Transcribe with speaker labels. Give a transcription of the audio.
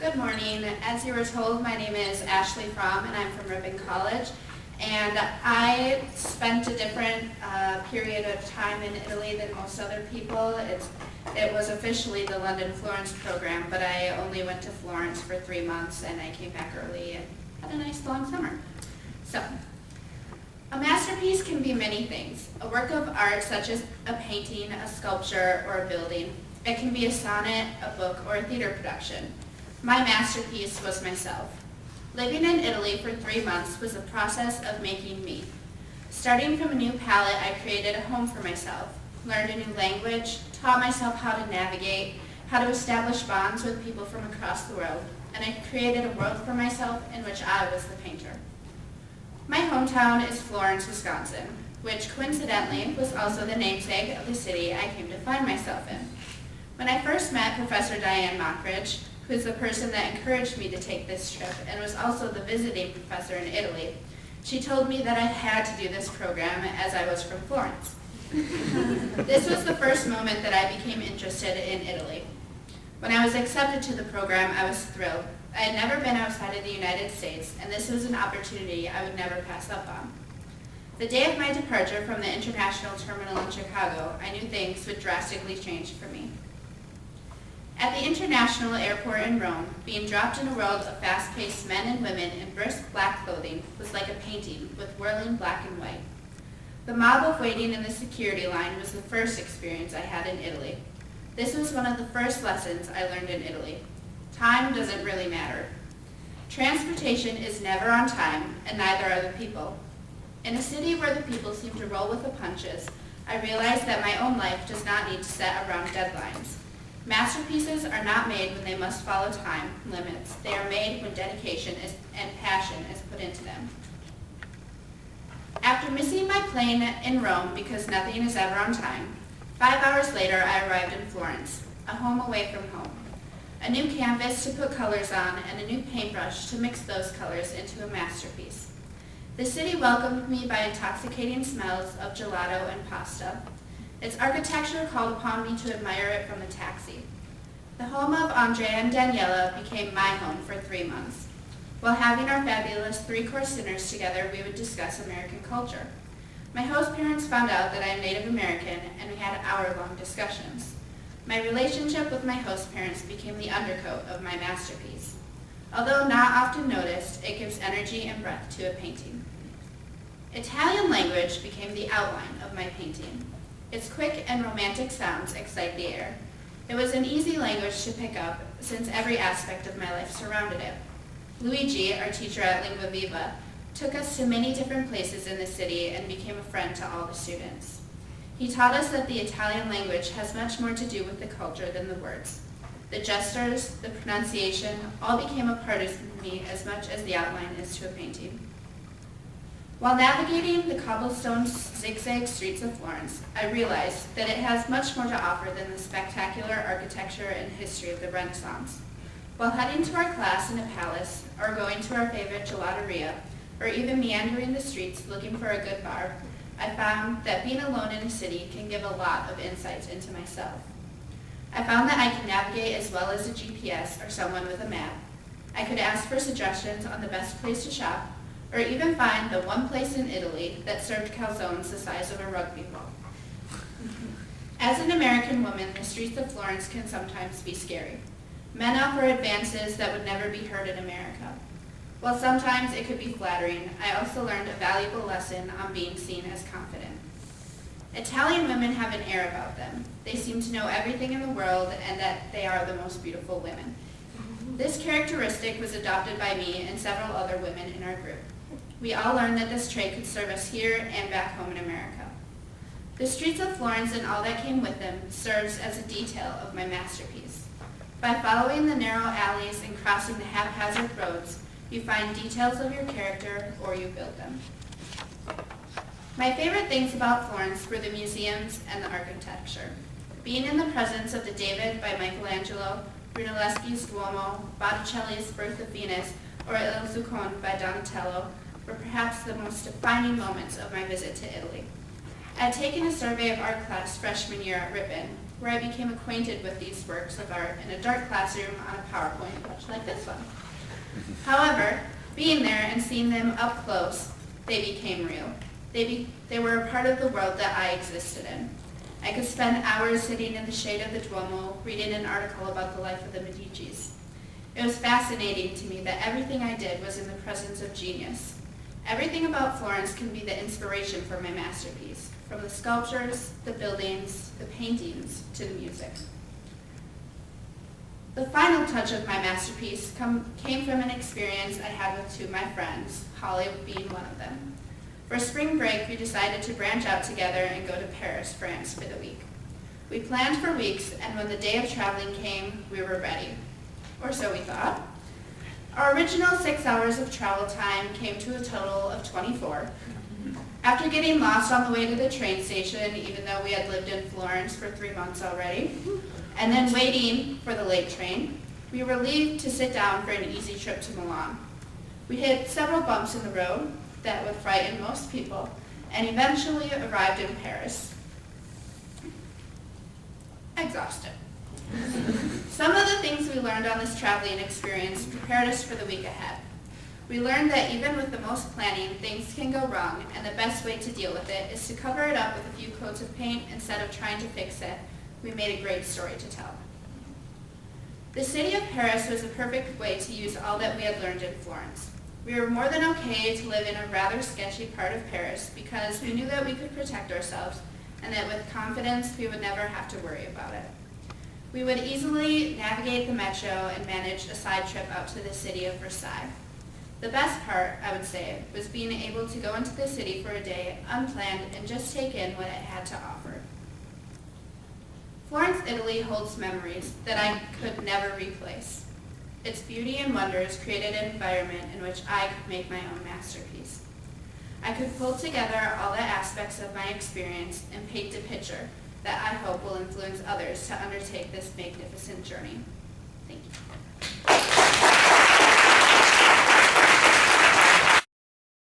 Speaker 1: Good morning. As you were told, my name is Ashley Fromm and I'm from Ripon College. And I spent a different period of time in Italy than most other people. It was officially the London-Florence program, but I only went to Florence for 3 months and I came back early and had a nice long summer. So, a masterpiece can be many things. A work of art such as a painting, a sculpture, or a building. It can be a sonnet, a book, or a theater production. My masterpiece was myself. Living in Italy for 3 months was a process of making me. Starting from a new palette, I created a home for myself, learned a new language, taught myself how to navigate, how to establish bonds with people from across the world, and I created a world for myself in which I was the painter. My hometown is Florence, Wisconsin, which coincidentally was also the namesake of the city I came to find myself in. When I first met Professor Diane Mockridge, who is the person that encouraged me to take this trip and was also the visiting professor in Italy, she told me that I had to do this program as I was from Florence. This was the first moment that I became interested in Italy. When I was accepted to the program, I was thrilled. I had never been outside of the United States, and this was an opportunity I would never pass up on. The day of my departure from the international terminal in Chicago, I knew things would drastically change for me. At the international airport in Rome, being dropped in a world of fast-paced men and women in brisk black clothing was like a painting with whirling black and white. The mob of waiting in the security line was the first experience I had in Italy. This was one of the first lessons I learned in Italy. Time doesn't really matter. Transportation is never on time, and neither are the people. In a city where the people seem to roll with the punches, I realized that my own life does not need to set around deadlines. Masterpieces are not made when they must follow time limits. They are made when dedication and passion is put into them. After missing my plane in Rome because nothing is ever on time, 5 hours later I arrived in Florence, a home away from home. A new canvas to put colors on and a new paintbrush to mix those colors into a masterpiece. The city welcomed me by intoxicating smells of gelato and pasta. Its architecture called upon me to admire it from the taxi. The home of Andrea and Daniela became my home for 3 months. While having our fabulous 3-course dinners together, we would discuss American culture. My host parents found out that I am Native American, and we had hour-long discussions. My relationship with my host parents became the undercoat of my masterpiece. Although not often noticed, it gives energy and breadth to a painting. Italian language became the outline of my painting. Its quick and romantic sounds excite the air. It was an easy language to pick up since every aspect of my life surrounded it. Luigi, our teacher at Lingua Viva, took us to many different places in the city and became a friend to all the students. He taught us that the Italian language has much more to do with the culture than the words. The gestures, the pronunciation, all became a part of me as much as the outline is to a painting. While navigating the cobblestone zigzag streets of Florence, I realized that it has much more to offer than the spectacular architecture and history of the Renaissance. While heading to our class in a palace, or going to our favorite gelateria, or even meandering the streets looking for a good bar, I found that being alone in a city can give a lot of insights into myself. I found that I can navigate as well as a GPS or someone with a map. I could ask for suggestions on the best place to shop, or even find the one place in Italy that served calzones the size of a rugby ball. As an American woman, the streets of Florence can sometimes be scary. Men offer advances that would never be heard in America. While sometimes it could be flattering, I also learned a valuable lesson on being seen as confident. Italian women have an air about them. They seem to know everything in the world and that they are the most beautiful women. This characteristic was adopted by me and several other women in our group. We all learned that this trait could serve us here and back home in America. The streets of Florence and all that came with them serves as a detail of my masterpiece. By following the narrow alleys and crossing the haphazard roads, you find details of your character or you build them. My favorite things about Florence were the museums and the architecture. Being in the presence of the David by Michelangelo, Brunelleschi's Duomo, Botticelli's Birth of Venus, or Il Zuccone by Donatello were perhaps the most defining moments of my visit to Italy. I had taken a survey of art class freshman year at Ripon, where I became acquainted with these works of art in a dark classroom on a PowerPoint, much like this one. However, being there and seeing them up close, they became real. They were a part of the world that I existed in. I could spend hours sitting in the shade of the Duomo reading an article about the life of the Medicis. It was fascinating to me that everything I did was in the presence of genius. Everything about Florence can be the inspiration for my masterpiece, from the sculptures, the buildings, the paintings, to the music. The final touch of my masterpiece came from an experience I had with two of my friends, Holly being one of them. For spring break, we decided to branch out together and go to Paris, France for the week. We planned for weeks, and when the day of traveling came, we were ready. Or so we thought. Our original 6 hours of travel time came to a total of 24. After getting lost on the way to the train station, even though we had lived in Florence for 3 months already, and then waiting for the late train, we were relieved to sit down for an easy trip to Milan. We hit several bumps in the road that would frighten most people, and eventually arrived in Paris. Exhausted. Some of the things we learned on this traveling experience prepared us for the week ahead. We learned that even with the most planning, things can go wrong, and the best way to deal with it is to cover it up with a few coats of paint instead of trying to fix it. We made a great story to tell. The city of Paris was a perfect way to use all that we had learned in Florence. We were more than okay to live in a rather sketchy part of Paris because we knew that we could protect ourselves and that with confidence we would never have to worry about it. We would easily navigate the metro and manage a side trip out to the city of Versailles. The best part, I would say, was being able to go into the city for a day unplanned and just take in what it had to offer. Florence, Italy holds memories that I could never replace. Its beauty and wonders created an environment in which I could make my own masterpiece. I could pull together all the aspects of my experience and paint a picture that I hope will influence others to undertake this magnificent journey. Thank you.